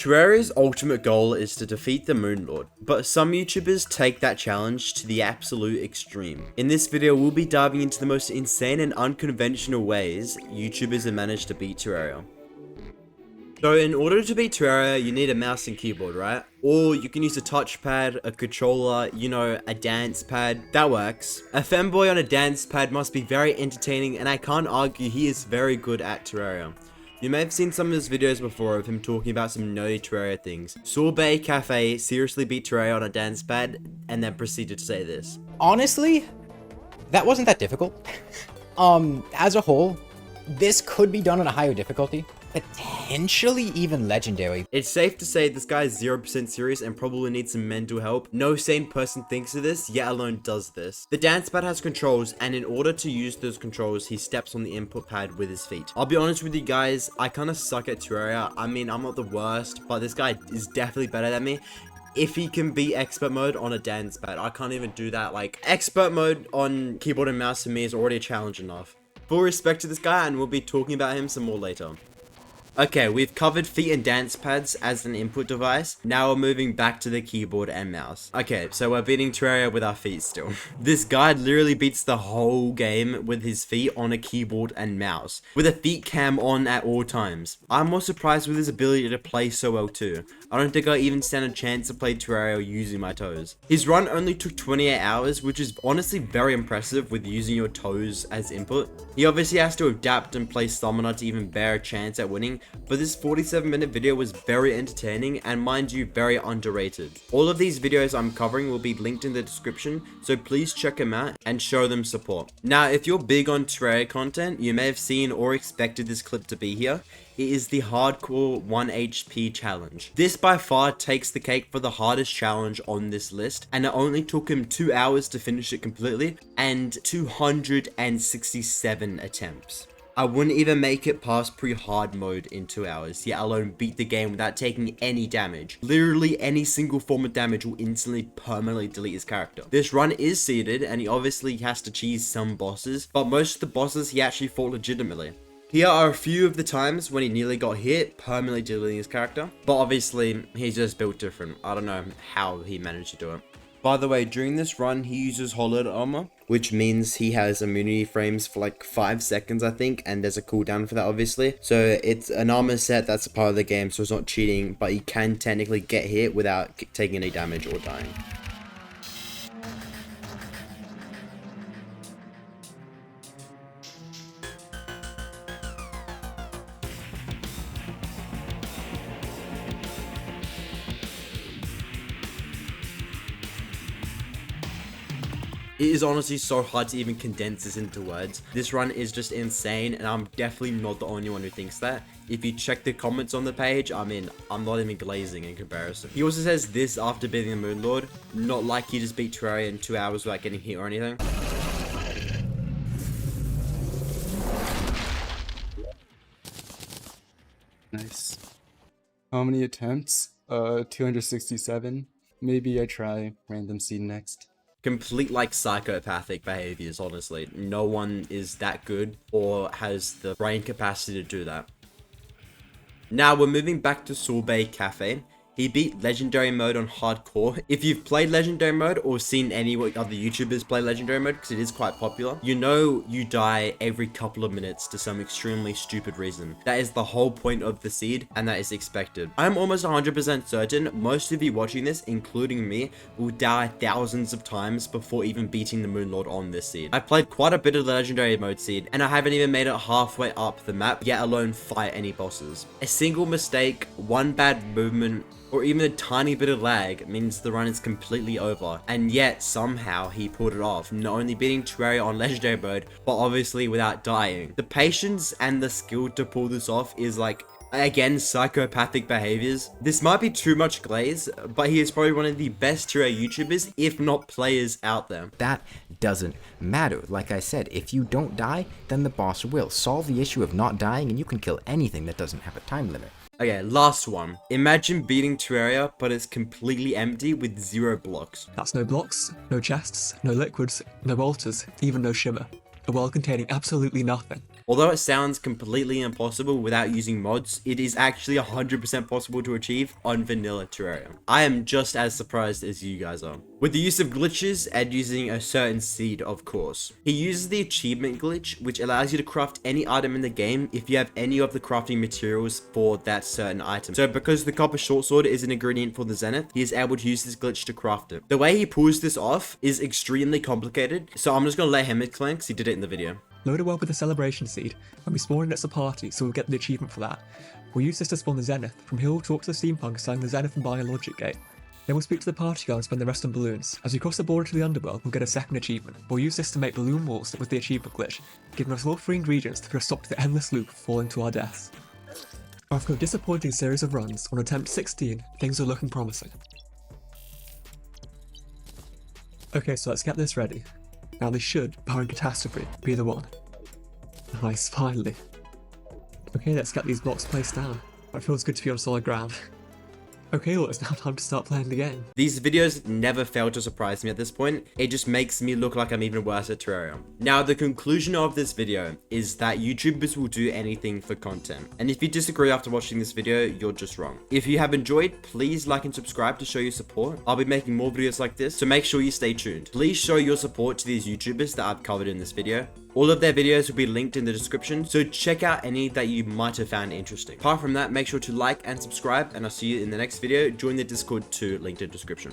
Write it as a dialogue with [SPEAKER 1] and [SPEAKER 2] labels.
[SPEAKER 1] Terraria's ultimate goal is to defeat the Moon Lord, but some YouTubers take that challenge to the absolute extreme. In this video, we'll be diving into the most insane and unconventional ways YouTubers have managed to beat Terraria. So in order to beat Terraria, you need a mouse and keyboard, right? Or you can use a touchpad, a controller, you know, a dance pad. That works. A femboy on a dance pad must be very entertaining, and I can't argue he is very good at Terraria. You may have seen some of his videos before of him talking about some nerdy Terraria things. Sorbet Cafe seriously beat Terraria on a dance pad and then proceeded to say this.
[SPEAKER 2] Honestly, that wasn't that difficult. As a whole, this could be done on a higher difficulty. Potentially even legendary.
[SPEAKER 1] It's safe to say this guy is 0% serious and probably needs some mental help. No sane person thinks of this, yet alone does this. The dance pad has controls, and in order to use those controls, he steps on the input pad with his feet. I'll be honest with you guys, I kind of suck at Terraria. I mean, I'm not the worst, but this guy is definitely better than me. If he can beat expert mode on a dance pad, I can't even do that. Like, expert mode on keyboard and mouse for me is already a challenge enough. Full respect to this guy, and we'll be talking about him some more later. Okay, we've covered feet and dance pads as an input device. Now we're moving back to the keyboard and mouse. Okay, so we're beating Terraria with our feet still. This guy literally beats the whole game with his feet on a keyboard and mouse, with a feet cam on at all times. I'm more surprised with his ability to play so well too. I don't think I even stand a chance to play Terraria using my toes. His run only took 28 hours, which is honestly very impressive with using your toes as input. He obviously has to adapt and play Summoner to even bear a chance at winning, but this 47-minute video was very entertaining and, mind you, very underrated. All of these videos I'm covering will be linked in the description, so please check them out and show them support. Now, if you're big on Terraria content, you may have seen or expected this clip to be here. It is the hardcore 1 HP challenge. This by far takes the cake for the hardest challenge on this list, and it only took him 2 hours to finish it completely and 267 attempts. I wouldn't even make it past pre-hard mode in 2 hours, yet alone beat the game without taking any damage. Literally any single form of damage will instantly permanently delete his character. This run is seeded, and he obviously has to cheese some bosses, but most of the bosses he actually fought legitimately. Here are a few of the times when he nearly got hit, permanently deleting his character, but obviously he's just built different. I don't know how he managed to do it. By the way, during this run, he uses hollowed armor, which means he has immunity frames for like 5 seconds, I think, and there's a cooldown for that, obviously. So it's an armor set that's a part of the game, so it's not cheating, but he can technically get hit without taking any damage or dying. It is honestly so hard to even condense this into words. This run is just insane, and I'm definitely not the only one who thinks that. If you check the comments on the page, I mean, I'm not even glazing in comparison. He also says this after beating the Moon Lord, not like he just beat Terraria in 2 hours without getting hit or anything.
[SPEAKER 3] Nice. How many attempts? 267. Maybe I try random seed next.
[SPEAKER 1] Complete like psychopathic behaviors, honestly. No one is that good or has the brain capacity to do that. Now we're moving back to Sorbet Cafe. He beat Legendary Mode on Hardcore. If you've played Legendary Mode or seen any other YouTubers play Legendary Mode, because it is quite popular, you know you die every couple of minutes to some extremely stupid reason. That is the whole point of the seed, and that is expected. I'm almost 100% certain most of you watching this, including me, will die thousands of times before even beating the Moon Lord on this seed. I played quite a bit of the Legendary Mode seed, and I haven't even made it halfway up the map, yet alone fight any bosses. A single mistake, one bad movement, or even a tiny bit of lag means the run is completely over, and yet somehow he pulled it off, not only beating Terraria on Legendary Mode, but obviously without dying. The patience and the skill to pull this off is like, again, psychopathic behaviors. This might be too much glaze, but he is probably one of the best Terraria YouTubers, if not players, out there.
[SPEAKER 2] That doesn't matter. Like I said, if you don't die, then the boss will. Solve the issue of not dying, and you can kill anything that doesn't have a time limit.
[SPEAKER 1] Okay, last one. Imagine beating Terraria, but it's completely empty with 0 blocks.
[SPEAKER 4] That's no blocks, no chests, no liquids, no altars, even no shimmer. A world containing absolutely nothing.
[SPEAKER 1] Although it sounds completely impossible without using mods, it is actually 100% possible to achieve on vanilla Terraria. I am just as surprised as you guys are. With the use of glitches and using a certain seed, of course. He uses the achievement glitch, which allows you to craft any item in the game if you have any of the crafting materials for that certain item. So because the copper short sword is an ingredient for the zenith, he is able to use this glitch to craft it. The way he pulls this off is extremely complicated, so I'm just gonna let him explain because he did it in the video.
[SPEAKER 4] Load a well with the celebration seed, and we spawn in at the party, so we'll get the achievement for that. We'll use this to spawn the zenith. From here we'll talk to the steampunk selling the zenith and buy a logic gate. Then we'll speak to the party girl and spend the rest on balloons. As we cross the border to the underworld, we'll get a second achievement. We'll use this to make balloon walls with the achievement glitch, giving us all 3 ingredients to put a stop to the endless loop of falling to our deaths. After a disappointing series of runs, on attempt 16, things are looking promising. Okay, so let's get this ready. Now they should, barring catastrophe, be the one. Nice, finally. Okay, let's get these blocks placed down. It feels good to be on solid ground. Okay, well, it's now time to start playing the game.
[SPEAKER 1] These videos never fail to surprise me at this point. It just makes me look like I'm even worse at Terraria. Now, the conclusion of this video is that YouTubers will do anything for content. And if you disagree after watching this video, you're just wrong. If you have enjoyed, please like and subscribe to show your support. I'll be making more videos like this, so make sure you stay tuned. Please show your support to these YouTubers that I've covered in this video. All of their videos will be linked in the description, so check out any that you might have found interesting. Apart from that, make sure to like and subscribe, and I'll see you in the next video. Join the Discord too, linked in the description.